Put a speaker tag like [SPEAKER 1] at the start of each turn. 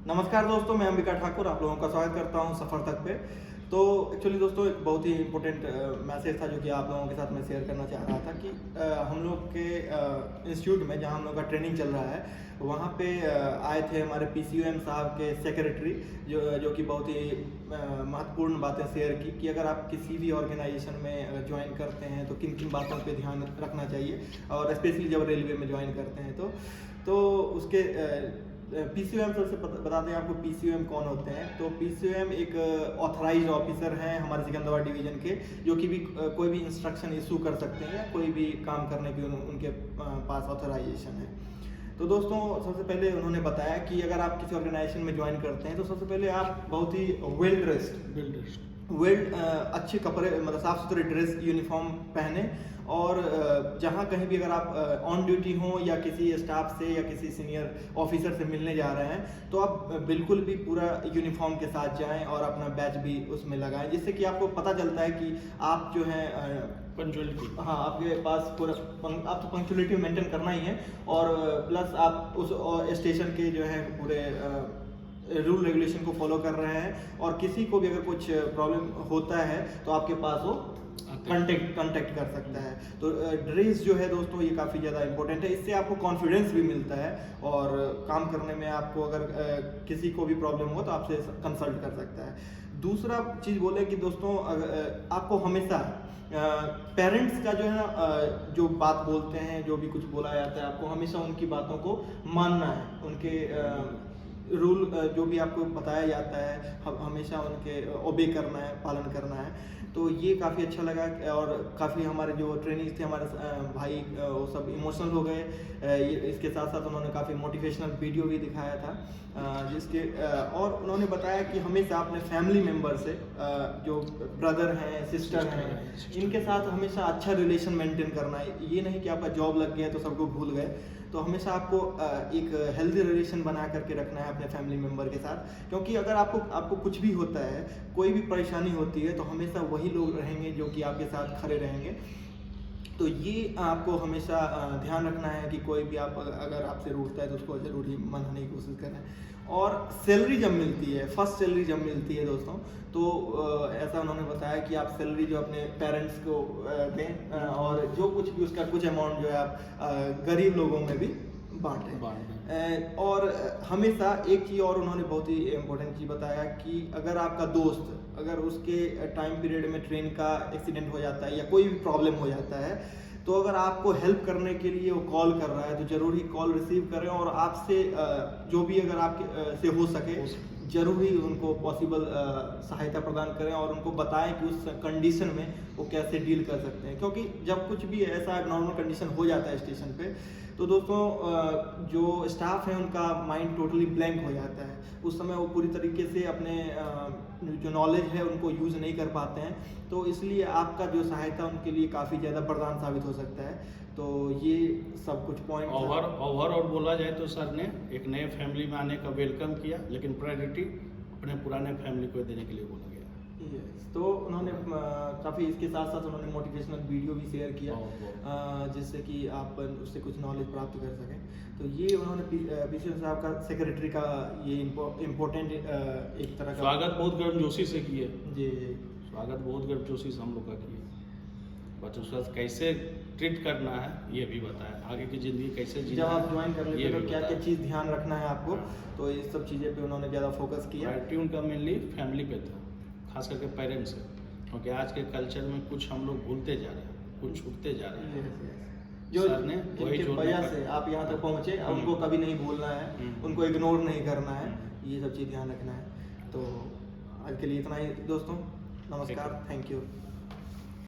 [SPEAKER 1] नमस्कार दोस्तों, मैं अंबिका ठाकुर आप लोगों का स्वागत करता हूं सफ़र तक पे। तो एक्चुअली दोस्तों एक बहुत ही इम्पोर्टेंट मैसेज था जो कि आप लोगों के साथ मैं शेयर करना चाह रहा था कि हम लोग के इंस्टीट्यूट में जहां हम लोग का ट्रेनिंग चल रहा है वहां पे आए थे हमारे पीसीओएम साहब के सेक्रेटरी जो कि बहुत ही महत्वपूर्ण बातें शेयर की कि अगर आप किसी भी ऑर्गेनाइजेशन में ज्वाइन करते हैं तो किन किन बातों पे ध्यान रखना चाहिए, और स्पेशली जब रेलवे में ज्वाइन करते हैं तो उसके पीसीओएम सबसे बता दें आपको पीसीओएम कौन होते हैं। तो पीसीओएम एक ऑथराइज्ड ऑफिसर हैं हमारे सिकंदराबाद डिवीजन के, जो कि भी कोई भी इंस्ट्रक्शन इशू कर सकते हैं या कोई भी काम करने की उनके पास ऑथराइजेशन है। तो दोस्तों सबसे पहले उन्होंने बताया कि अगर आप किसी ऑर्गेनाइजेशन में ज्वाइन करते हैं तो सबसे पहले आप बहुत ही वेल अच्छे कपड़े मतलब साफ सुथरे ड्रेस यूनिफॉर्म पहने, और जहाँ कहीं भी अगर आप ऑन ड्यूटी हो या किसी स्टाफ से या किसी सीनियर ऑफिसर से मिलने जा रहे हैं तो आप बिल्कुल भी पूरा यूनिफॉर्म के साथ जाएं और अपना बैच भी उसमें लगाएं, जिससे कि आपको पता चलता है कि आप जो है
[SPEAKER 2] पंक्चुअलिटी,
[SPEAKER 1] हाँ आपके पास पूरा आप तो पंक्चुअलिटी मेंटेन करना ही है, और प्लस आप उस स्टेशन के जो है पूरे रूल रेगुलेशन को फॉलो कर रहे हैं, और किसी को भी अगर कुछ प्रॉब्लम होता है तो आपके पास वो कांटेक्ट कर सकता है। तो ड्रेस जो है दोस्तों ये काफ़ी ज़्यादा इंपॉर्टेंट है, इससे आपको कॉन्फिडेंस भी मिलता है और काम करने में आपको अगर किसी को भी प्रॉब्लम हो तो आपसे कंसल्ट कर सकता है। दूसरा चीज़ बोले कि दोस्तों आपको हमेशा पेरेंट्स का जो है ना जो बात बोलते हैं, जो भी कुछ बोला जाता है, आपको हमेशा उनकी बातों को मानना है, उनके रूल जो भी आपको बताया जाता है हमेशा उनके ओबे करना है, पालन करना है। तो ये काफ़ी अच्छा लगा, और काफ़ी हमारे जो ट्रेनिंग थे हमारे भाई वो सब इमोशनल हो गए। इसके साथ साथ उन्होंने काफ़ी मोटिवेशनल वीडियो भी दिखाया था जिसके और उन्होंने बताया कि हमेशा अपने फैमिली मेम्बर से जो ब्रदर हैं, सिस्टर हैं, इनके साथ हमेशा अच्छा रिलेशन मेंटेन करना है। ये नहीं कि आपका जॉब लग गया तो सबको भूल गए, तो हमेशा आपको एक हेल्दी रिलेशन बना करके रखना है अपने फैमिली मेम्बर के साथ, क्योंकि अगर आपको कुछ भी होता है, कोई भी परेशानी होती है तो हमेशा वही लोग रहेंगे जो कि आपके साथ खड़े रहेंगे। तो ये आपको हमेशा ध्यान रखना है कि कोई भी आप अगर आपसे रूठता है तो उसको ज़रूर ही मनाने की कोशिश करें। और सैलरी जब मिलती है, फर्स्ट सैलरी जब मिलती है दोस्तों, तो ऐसा उन्होंने बताया कि आप सैलरी जो अपने पेरेंट्स को दें, और जो कुछ भी उसका कुछ अमाउंट जो है आप गरीब लोगों में भी बांटें। और हमेशा एक चीज़ और उन्होंने बहुत ही इम्पोर्टेंट चीज़ बताया कि अगर आपका दोस्त अगर उसके टाइम पीरियड में ट्रेन का एक्सीडेंट हो जाता है या कोई भी प्रॉब्लम हो जाता है, तो अगर आपको हेल्प करने के लिए वो कॉल कर रहा है तो ज़रूर ही कॉल रिसीव करें, और आपसे जो भी अगर आपके से हो सके जरूर ही उनको पॉसिबल सहायता प्रदान करें, और उनको बताएं कि उस कंडीशन में वो कैसे डील कर सकते हैं। क्योंकि जब कुछ भी ऐसा नॉर्मल कंडीशन हो जाता है स्टेशन पे, तो दोस्तों जो स्टाफ है उनका माइंड टोटली ब्लैंक हो जाता है, उस समय वो पूरी तरीके से अपने जो नॉलेज है उनको यूज़ नहीं कर पाते हैं। तो इसलिए आपका जो सहायता उनके लिए काफ़ी ज़्यादा वरदान साबित हो सकता है। तो ये सब कुछ पॉइंट
[SPEAKER 2] ओवरऑल बोला जाए तो सर ने एक नए फैमिली में आने का वेलकम किया, लेकिन प्रायोरिटी अपने पुराने फैमिली को देने के लिए बोला गया।
[SPEAKER 1] तो उन्होंने काफ़ी इसके साथ साथ उन्होंने मोटिवेशनल वीडियो भी शेयर किया जिससे कि आप उससे कुछ नॉलेज प्राप्त कर सकें। तो ये उन्होंने पीसीओ साहब का सेक्रेटरी का ये इम्पोर्टेंट एक तरह का
[SPEAKER 2] स्वागत बहुत गर्मजोशी से किए
[SPEAKER 1] जी,
[SPEAKER 2] स्वागत बहुत गर्मजोशी से हम लोग का किए। बच्चों के साथ कैसे ट्रीट करना है ये भी बताया, आगे की ज़िंदगी कैसे जीना
[SPEAKER 1] जब आप ज्वाइन कर लेते हैं तो क्या क्या
[SPEAKER 2] बताया।
[SPEAKER 1] चीज़ ध्यान रखना है आपको, तो ये सब चीज़ें पे उन्होंने ज़्यादा फोकस किया।
[SPEAKER 2] प्रायोरिटी उनका मेनली फैमिली पे था, खास करके पेरेंट्स है, क्योंकि आज के कल्चर में कुछ हम लोग भूलते जा रहे हैं, कुछ छूटते जा रहे हैं।
[SPEAKER 1] जो
[SPEAKER 2] सर ने
[SPEAKER 1] जिनकी वजह से आप यहाँ तक पहुँचे, उनको कभी नहीं भूलना है, उनको इग्नोर नहीं करना है, ये सब चीज़ ध्यान रखना है। तो आज के लिए इतना ही दोस्तों, नमस्कार, थैंक यू।